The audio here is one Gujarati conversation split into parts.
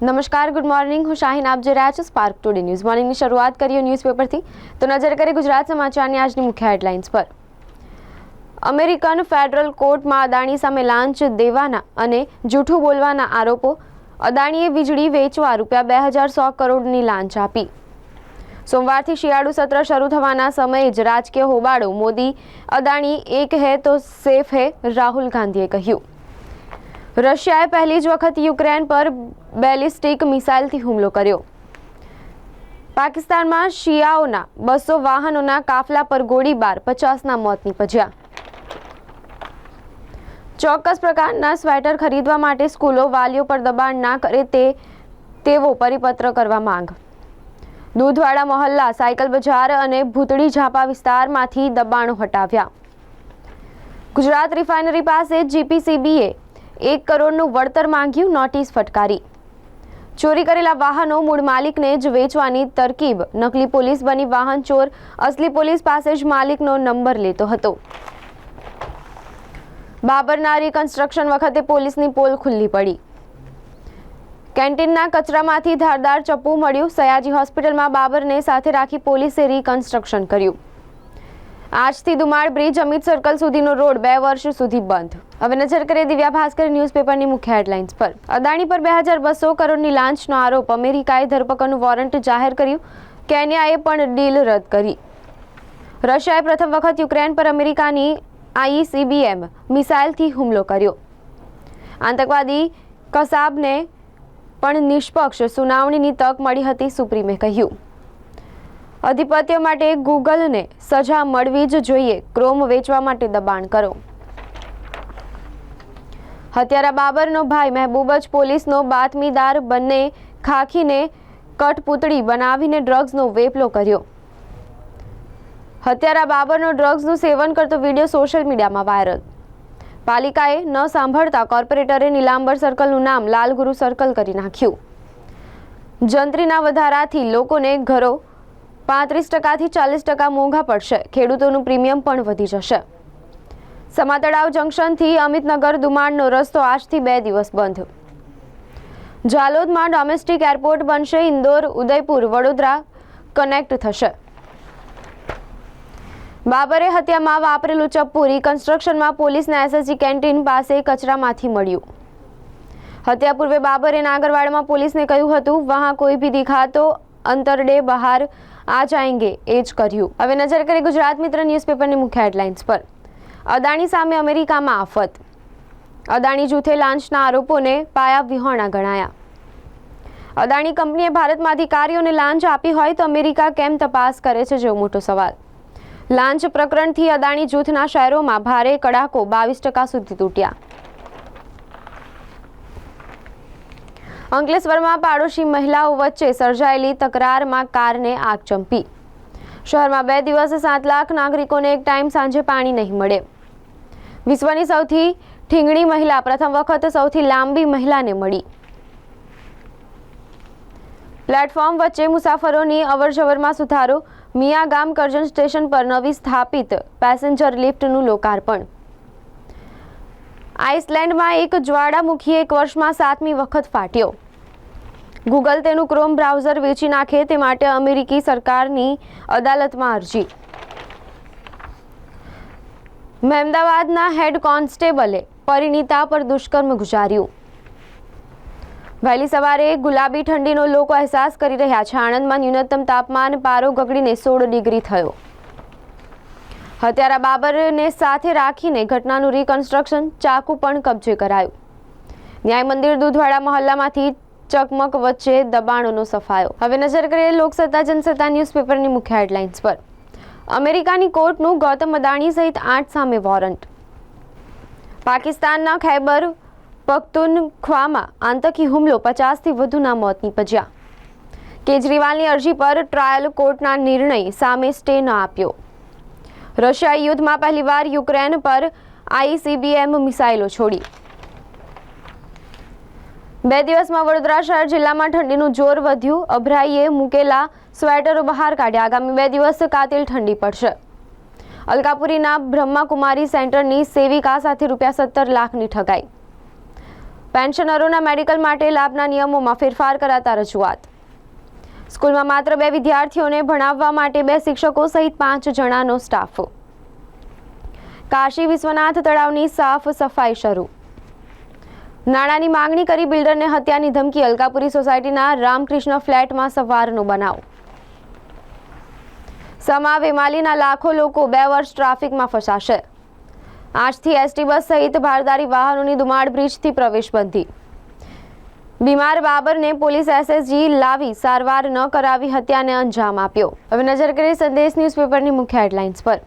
નમસ્કાર, ગુડ મોર્નિંગ. હું શાહીન. આપ જોઈ રહ્યા છો સ્પાર્ક ટુડે ન્યૂઝ. મોર્નિંગની શરૂઆત કરીએ ન્યૂઝપેપરથી. તો નજર કરીએ ગુજરાત સમાચારની આજની મુખ્ય હેડલાઇન્સ પર. અમેરિકન ફેડરલ કોર્ટમાં અદાણી સામે લાંચ દેવાના અને જૂઠું બોલવાના આરોપો. અદાણીએ વીજળી વેચવા ₹2100 કરોડની લાંચ આપી. સોમવારથી શિયાળુ સત્ર શરૂ થવાના સમયે જ રાજકીય હોબાળો. મોદી અદાણી એક હે તો સેફ હે, રાહુલ ગાંધીએ કહ્યું. રશિયાએ પહેલી જ વખત યુક્રેન પર બેલિસ્ટિક મિસાઇલથી હુમલો કર્યો. પાકિસ્તાનમાં શિયાઓના 200 વાહનોના કાફલા પર ગોળીબાર, 50ના મોત નીપજ્યા. ચોક્કસ પ્રકારના સ્વેટર ખરીદવા માટે સ્કૂલો વાલીઓ પર દબાણ ના કરે તેવો પરિપત્ર કરવા માંગ. દૂધવાડા મોહલ્લા, સાયકલ બજાર અને ભૂતળી ઝાપા વિસ્તારમાંથી દબાણો હટાવ્યા. ગુજરાત રિફાઇનરી પાસે જીપીસીબીએ 1 કરોડનું વળતર માંગ્યું, નોટિસ ફટકારી. ચોરી કરેલા વાહનો મૂળ માલિકને જ વેચવાની તરકીબ. નકલી પોલીસ બની વાહન ચોર અસલી પોલીસ પાસે જ માલિકનો નંબર લેતો હતો. બાબરના રિકન્સ્ટ્રક્શન વખતે પોલીસની પોલ ખુલ્લી પડી. કેન્ટીનના કચરામાંથી ધારદાર ચપ્પુ મળ્યું. સયાજી હોસ્પિટલમાં બાબરને સાથે રાખી પોલીસે રિકન્સ્ટ્રક્શન કર્યું. આજથી દુમાળ બ્રિજ અમિત સર્કલ સુધીનો રોડ 2 વર્ષ સુધી બંધ. હવે નજર કરીએ દિવ્યા ભાસ્કર ન્યૂઝપેપરની મુખ્ય હેડલાઇન્સ પર. અદાણી પર 2200 કરોડની લાંચનો આરોપ. અમેરિકાએ ધરપકડનું વોરંટ જાહેર કર્યું. કેન્યાએ પણ ડીલ રદ કરી. રશિયાએ પ્રથમ વખત યુક્રેન પર અમેરિકાની ICBM મિસાઇલથી હુમલો કર્યો. આતંકવાદી કસાબને પણ નિષ્પક્ષ સુનાવણીની તક મળી હતી, સુપ્રીમે કહ્યું. અધિપત્ય માટે ગૂગલને સજા મળવી જ જોઈએ. ક્રોમ વેચવા માટે દબાણ કરો. હત્યારા બાબરનો ભાઈ મહેબૂબ જ પોલીસનો બાતમીદાર. બંને ખાખીને કઠપૂતળી બનાવીને ડ્રગ્સનો વેપલો કર્યો. હત્યારા બાબરનો ડ્રગ્સનું સેવન કરતો વિડીયો સોશિયલ મીડિયામાં વાયરલ. પાલિકાએ ન સાંભળતા કોર્પોરેટરે નીલાંબર સર્કલનું નામ લાલગુરુ સર્કલ કરી નાખ્યું. જંત્રીના વધારાથી લોકોને ઘરો 35% થી 40% મોંઘા પડશે. ખેડૂતોનું પ્રીમિયમ પણ વધી જશે. સમાતળાવ જંકશનથી અમિતનગર દુમાળનો રસ્તો આજથી 2 દિવસ બંધ. ઝાલોદમાં ડોમેસ્ટિક એરપોર્ટ બનશે. ઇન્દોર, ઉદયપુર, વડોદરા કનેક્ટ થશે. બાબરે હત્યામાં વાપરેલું ચપ્પુ રિકન્સ્ટ્રક્શનમાં પોલીસને SSG કેન્ટીન પાસે કચરામાંથી મળ્યું. હત્યા પૂર્વે બાબરે નાગરવાડમાં પોલીસને કહ્યું હતું, વહાં કોઈ ભી દિખા તો અંતરડે બહાર આ જાએંગે. એ જ કર્યું. હવે નજર કરીએ ગુજરાત મિત્ર ન્યૂઝપેપરની મુખ્ય હેડલાઇન્સ પર. અદાણી સામે અમેરિકામાં આફત. અદાણી જૂથે લાંચના આરોપોને પાયા વિહોણા ગણાયા. અદાણી કંપનીએ ભારતમાં અધિકારીઓને લાંચ આપી હોય તો અમેરિકા કેમ તપાસ કરે છે, જેવો મોટો સવાલ. લાંચ પ્રકરણથી અદાણી જૂથના શેરોમાં ભારે કડાકો, 22% સુધી તૂટ્યા. અંકલેશ્વરમાં પાડોશી મહિલાઓ વચ્ચે સર્જાયેલી તકરારમાં કારને આગ ચંપી. શહેરમાં 2 દિવસે 7 લાખ નાગરિકોને એક ટાઈમ સાંજે પાણી નહીં મળે. વિશ્વની સૌથી ઠીંગણી મહિલા પ્રથમ વખત સૌથી લાંબી મહિલાને મળી. પ્લેટફોર્મ વચ્ચે મુસાફરોની અવરજવરમાં સુધારો. મિયાગામ કરજણ સ્ટેશન પર નવી સ્થાપિત પેસેન્જર લિફ્ટનું લોકાર્પણ. આઇસલેન્ડમાં એક જ્વાળામુખી 1 વર્ષમાં 7મી વખત ફાટ્યો. ગૂગલ તેનું ક્રોમ બ્રાઉઝર વેચી નાખે તે માટે અમેરિકી સરકારની અદાલતમાં અરજી. મહેમદાવાદના હેડ કોન્સ્ટેબલે પરિણીતા પર દુષ્કર્મ ગુજાર્યું. વહેલી સવારે ગુલાબી ઠંડીનો લોકો અહેસાસ કરી રહ્યા છે. આણંદમાં ન્યૂનતમ તાપમાન પારો ગગડીને 16 ડિગ્રી થયો. હત્યારા બાબરને સાથે રાખીને ઘટનાનું રિકન્સ્ટ્રક્શન. ચાકુ પણ કબજે કરાયું. ન્યાય મંદિર દૂધવાડા મોહલ્લામાંથી ચકમક વચ્ચે દબાણોનો સફાયો. હવે નજર કરીએ લોકસત્તા જનસત્તા ન્યૂઝપેપરની મુખ્ય હેડલાઇન્સ પર. અમેરિકાની કોર્ટનું ગૌતમ અદાણી સહિત 8 સામે વોરંટ. પાકિસ્તાનના ખૈબર પખ્તુનખ્વામાં આતંકી હુમલો, 50થી વધુના મોત નીપજ્યા. કેજરીવાલની અરજી પર ટ્રાયલ કોર્ટના નિર્ણય સામે સ્ટે ન આપ્યો. રશિયાએ યુદ્ધમાં પહેલીવાર યુક્રેન પર ICBM મિસાઇલો છોડી. 2 દિવસમાં વડોદરા શહેર જિલ્લામાં ઠંડીનું જોર વધ્યું. અભરાઈએ મૂકેલા સ્વેટરો બહાર કાઢ્યા. આગામી 2 દિવસ કાતિલ ઠંડી પડશે. અલકાપુરીના બ્રહ્માકુમારી સેન્ટરની સેવિકા સાથે ₹17 લાખની ઠગાઈ. પેન્શનરોના મેડિકલ માટે લાભના નિયમોમાં ફેરફાર કરાતા રજૂઆત. સ્કૂલમાં માત્ર 2 વિદ્યાર્થીઓને ભણાવવા માટે 2 શિક્ષકો સહિત 5 જણાનો સ્ટાફ. કાશી વિશ્વનાથ તળાવની સાફ સફાઈ શરૂ. નાણાંની માંગણી કરી બિલ્ડરને હત્યાની ધમકી. અલકાપુરી સોસાયટીના રામકૃષ્ણ ફ્લેટમાં સવારનો બનાવ. સમા વેમાલીના લાખો લોકો 2 વર્ષ ટ્રાફિકમાં ફસાશે. આજથી એસટી બસ સહિત ભારદારી વાહનોની દુમાડ બ્રિજથી પ્રવેશબંધી. બીમાર બાબરને પોલીસ એસએસજી લાવી સારવાર ન કરાવી હત્યાને અંજામ આપ્યો. હવે નજર કરીએ સંદેશ ન્યૂઝપેપરની મુખ્ય હેડલાઇન્સ પર.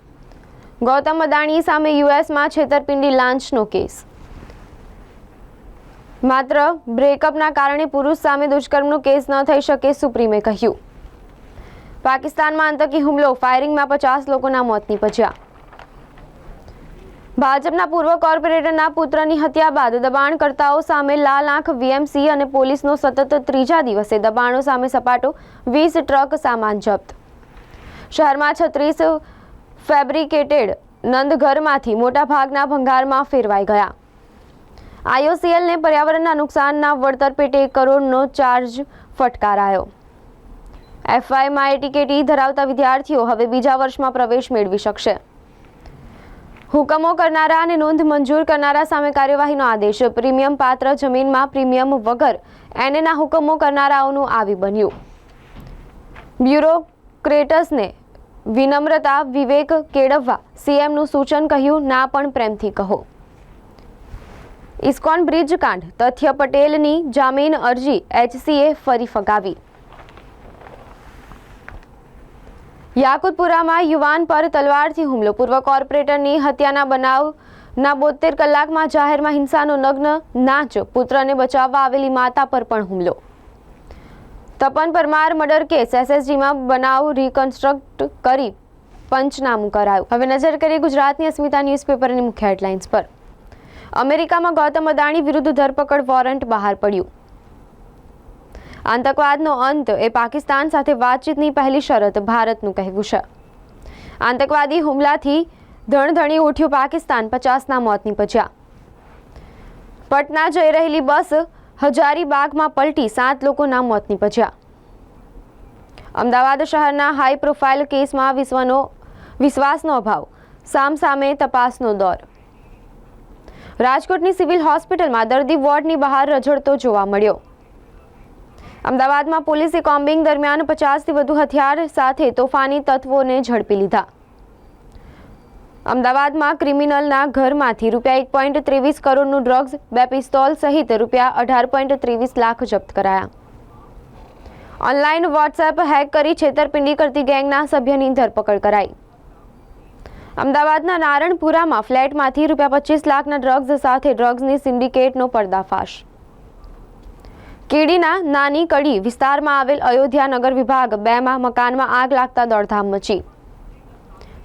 ગૌતમ અદાણી સામે યુએસમાં છેતરપિંડી લાંચનો કેસ. માત્ર બ્રેકઅપના કારણે પુરુષ સામે દુષ્કર્મનો કેસ ન થઈ શકે, સુપ્રીમે કહ્યું. પાકિસ્તાનમાં આતંકી હુમલો, ફાયરિંગમાં 50 લોકોના મોત નીપજ્યા. ભાજપના પૂર્વ કોર્પોરેટરના પુત્રની હત્યા બાદ દબાણકર્તાઓ સામે લાલ આંખ. વીએમસી અને પોલીસનો સતત 3જા દિવસે દબાણો સામે સપાટો. 20 ટ્રક સામાન જપ્ત. શહેરમાં 36 ફેબ્રિકેટેડ નંદઘરમાંથી મોટાભાગના ભંગારમાં ફેરવાઈ ગયા. આઈઓસીએલને પર્યાવરણના નુકસાનના વળતર પેટે 1 કરોડનો ચાર્જ ફટકારાયો. એફવાયમાં એટીકેટી ધરાવતા વિદ્યાર્થીઓ હવે બીજા વર્ષમાં પ્રવેશ મેળવી શકશે. હુકમો કરનારા અને નોંધ મંજૂર કરનારા સામે કાર્યવાહીનો આદેશ. પ્રીમિયમ પાત્ર જમીનમાં પ્રીમિયમ વગર એનએના હુકમો કરનારાઓનું આવી બન્યું. બ્યુરોક્રેટ્સને વિનમ્રતા વિવેક કેળવવા સીએમનું સૂચન. કહ્યું, ના પણ પ્રેમથી કહો. ઇસ્કોન બ્રિજ કાંડ. તથ્ય પટેલની જામીન અરજી એચસીએ ફરી ફગાવી. યાકુતપુરામાં યુવાન પર તલવારથી હુમલો. પૂર્વ કોર્પોરેટરની હત્યાના બનાવના 72 કલાકમાં જાહેરમાં હિંસાનો નગ્ન નાચ. પુત્રને બચાવવા આવેલી માતા પર પણ હુમલો. Tapan Parmar murder case. એસએસજીમાં બનાવ રિકન્સ્ટ્રક્ટ કરી પંચનામું કરાયું. હવે નજર કરીએ ગુજરાતની અસ્મિતા ન્યૂઝપેપરની મુખ્ય હેડલાઇન્સ પર. અમેરિકામાં ગૌતમ અદાણી વિરુદ્ધ ધરપકડ વોરંટ બહાર પડ્યું. આતંકવાદનો અંત એ પાકિસ્તાન સાથે વાતચીતની પહેલી શરત, ભારતનું કહેવું છે. આતંકવાદી હુમલાથી ધણધણી ઉઠ્યું પાકિસ્તાન. 50ના મોત નીપજ્યા. પટના જઈ રહેલી બસ હજારીબાગમાં પલટી. 7 લોકોના મોત નીપજ્યા. અમદાવાદ શહેરના હાઈ પ્રોફાઇલ કેસમાં વિશ્વાસનો અભાવ. સામસામે તપાસનો દોર. રાજકોટની સિવિલ હોસ્પિટલમાં દર્દી વોર્ડની બહાર રઝળતો જોવા મળ્યો. અમદાવાદમાં પોલીસે કોમ્બિંગ દરમિયાન 50થી વધુ હથિયાર સાથે તોફાની તત્વોને ઝડપી લીધા. અમદાવાદમાં ક્રિમિનલના ઘરમાંથી ₹1.23 કરોડનું ડ્રગ્સ, 2 પિસ્તોલ સહિત ₹18.23 લાખ જપ્ત કરાયા. ઓનલાઈન વોટ્સએપ હેક કરી છેતરપિંડી કરતી ગેંગના સભ્યની ધરપકડ કરાઈ. અમદાવાદના નારણપુરામાં ફ્લેટમાંથી ₹25 લાખના ડ્રગ્સ સાથે ડ્રગ્સની સિન્ડિકેટનો પર્દાફાશ. કેડીના નાની કડી વિસ્તારમાં આવેલ અયોધ્યા નગર વિભાગ 2માં મકાનમાં આગ લાગતા દોડધામ મચી.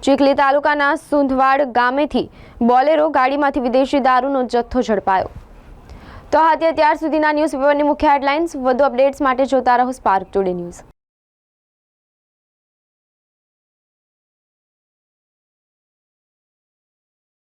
ચીખલી તાલુકાના સુંધવાડ ગામેથી બોલેરો ગાડીમાંથી વિદેશી દારૂનો જથ્થો ઝડપાયો. તો આ હતી અત્યાર સુધીના ન્યૂઝપેપરની મુખ્ય હેડલાઇન્સ. વધુ અપડેટ્સ માટે જોતા રહો સ્પાર્ક ટુડે ન્યૂઝ.